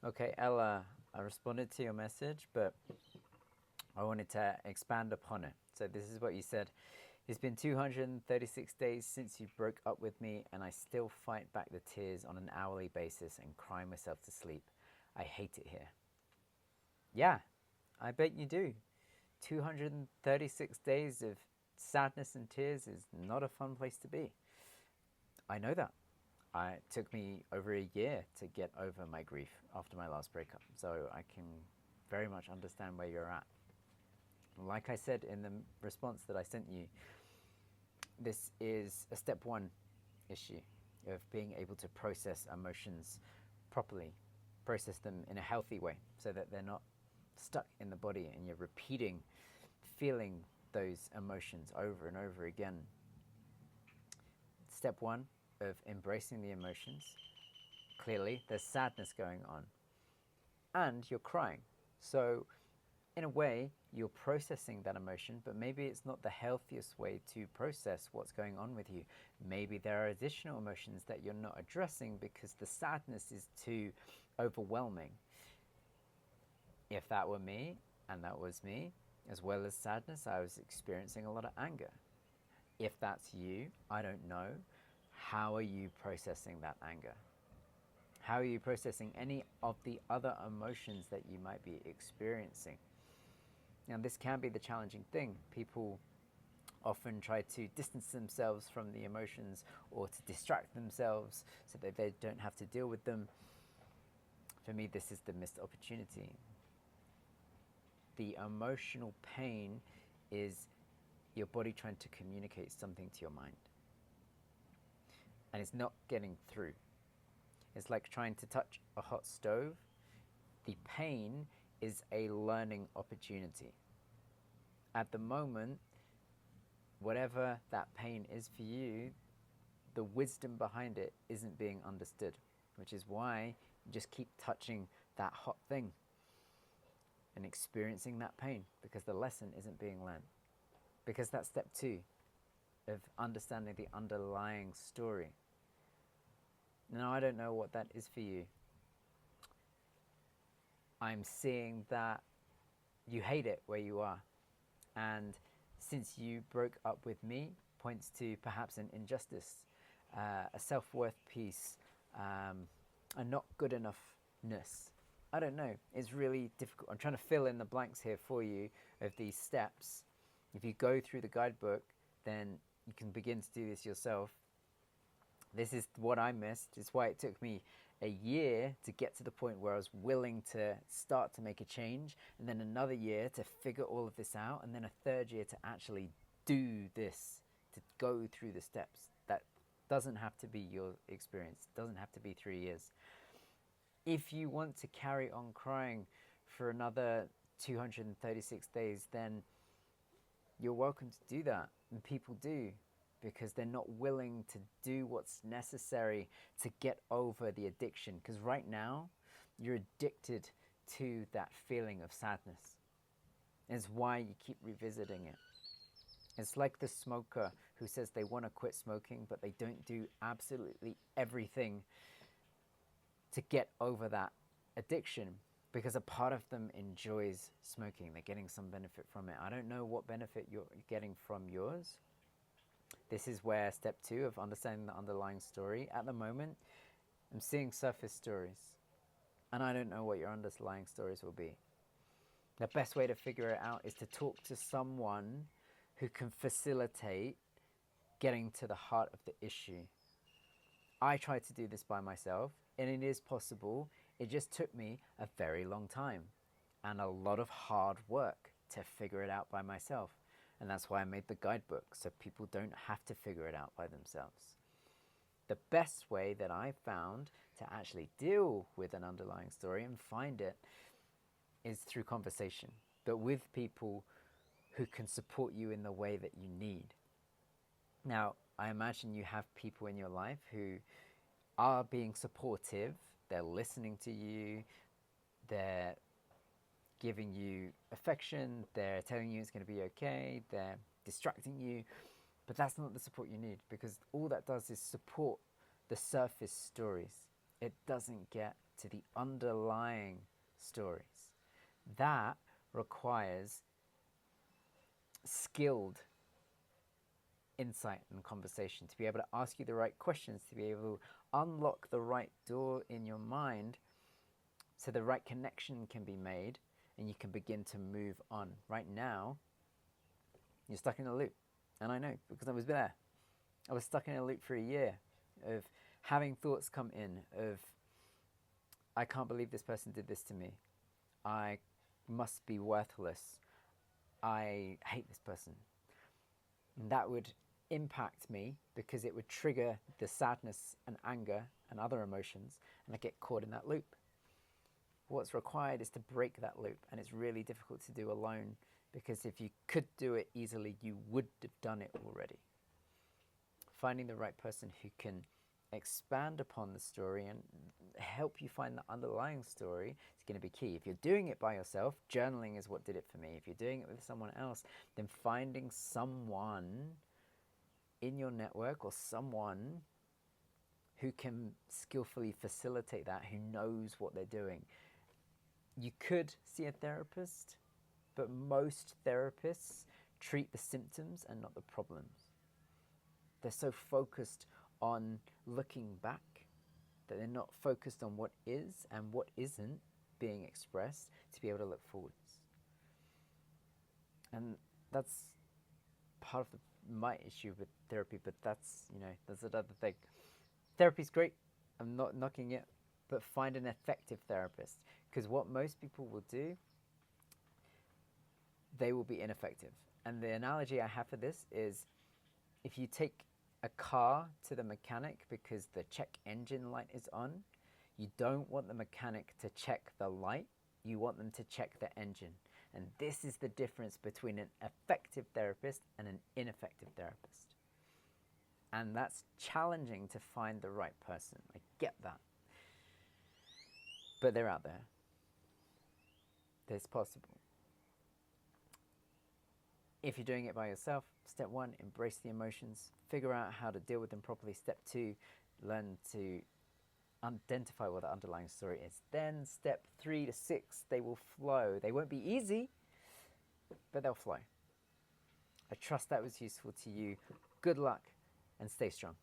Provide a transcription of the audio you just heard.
Okay, Ella, I responded to your message, but I wanted to expand upon it. So this is what you said. It's been 236 days since you broke up with me, and I still fight back the tears on an hourly basis and cry myself to sleep. I hate it here. Yeah, I bet you do. 236 days of sadness and tears is not a fun place to be. I know that. It took me over a year to get over my grief after my last breakup, so I can very much understand where you're at. Like I said in the response that I sent you, this is a step one issue of being able to process emotions properly, process them in a healthy way so that they're not stuck in the body and you're repeating feeling those emotions over and over again. Step one of embracing the emotions. Clearly, there's sadness going on and you're crying. So in a way, you're processing that emotion, but maybe it's not the healthiest way to process what's going on with you. Maybe there are additional emotions that you're not addressing because the sadness is too overwhelming. If that were me, and that was me, as well as sadness, I was experiencing a lot of anger. If that's you, I don't know. How are you processing that anger? How are you processing any of the other emotions that you might be experiencing? Now, this can be the challenging thing. People often try to distance themselves from the emotions or to distract themselves so that they don't have to deal with them. For me, this is the missed opportunity. The emotional pain is your body trying to communicate something to your mind. And it's not getting through. It's like trying to touch a hot stove. The pain is a learning opportunity. At the moment, whatever that pain is for you, the wisdom behind it isn't being understood, which is why you just keep touching that hot thing and experiencing that pain because the lesson isn't being learned. Because that's step two of understanding the underlying story. Now, I don't know what that is for you. I'm seeing that you hate it where you are. And since you broke up with me, points to perhaps an injustice, a self-worth piece, a not good enoughness. I don't know. It's really difficult. I'm trying to fill in the blanks here for you of these steps. If you go through the guidebook, then you can begin to do this yourself. This is what I missed. It's why it took me a year to get to the point where I was willing to start to make a change, and then another year to figure all of this out, and then a third year to actually do this, to go through the steps. That doesn't have to be your experience. It doesn't have to be 3 years. If you want to carry on crying for another 236 days, then you're welcome to do that. And people do, because they're not willing to do what's necessary to get over the addiction. Because right now, you're addicted to that feeling of sadness. It's why you keep revisiting it. It's like the smoker who says they want to quit smoking, but they don't do absolutely everything to get over that addiction, because a part of them enjoys smoking. They're getting some benefit from it. I don't know what benefit you're getting from yours. This is where step two of understanding the underlying story. At the moment, I'm seeing surface stories, and I don't know what your underlying stories will be. The best way to figure it out is to talk to someone who can facilitate getting to the heart of the issue. I tried to do this by myself, and it is possible. It just took me a very long time and a lot of hard work to figure it out by myself. And that's why I made the guidebook, so people don't have to figure it out by themselves. The best way that I found to actually deal with an underlying story and find it is through conversation, but with people who can support you in the way that you need. Now, I imagine you have people in your life who are being supportive. They're listening to you. They're giving you affection. They're telling you it's going to be okay. They're distracting you. But that's not the support you need, because all that does is support the surface stories. It doesn't get to the underlying stories. That requires skilled insight and conversation, to be able to ask you the right questions, to be able to unlock the right door in your mind so the right connection can be made and you can begin to move on. Right now, you're stuck in a loop. And I know, because I was there. I was stuck in a loop for a year of having thoughts come in of, I can't believe this person did this to me. I must be worthless. I hate this person. And that would impact me because it would trigger the sadness and anger and other emotions, and I get caught in that loop. What's required is to break that loop, and it's really difficult to do alone, because if you could do it easily, you would have done it already. Finding the right person who can expand upon the story and help you find the underlying story is going to be key. If you're doing it by yourself, journaling is what did it for me. If you're doing it with someone else, then finding someone in your network or someone who can skillfully facilitate that, who knows what they're doing. You could see a therapist, but most therapists treat the symptoms and not the problems. They're so focused on looking back that they're not focused on what is and what isn't being expressed to be able to look forwards. And that's part of my issue with therapy, but that's another thing. Therapy's great, I'm not knocking it, but find an effective therapist, because what most people will do, they will be ineffective. And the analogy I have for this is, if you take a car to the mechanic because the check engine light is on, you don't want the mechanic to check the light, you want them to check the engine. And this is the difference between an effective therapist and an ineffective therapist. And that's challenging to find the right person. I get that. But they're out there. It's possible. If you're doing it by yourself, step 1, embrace the emotions, figure out how to deal with them properly. Step 2, learn to identify what the underlying story is. Then step 3 to 6, they will flow. They won't be easy, but they'll flow. I trust that was useful to you. Good luck and stay strong.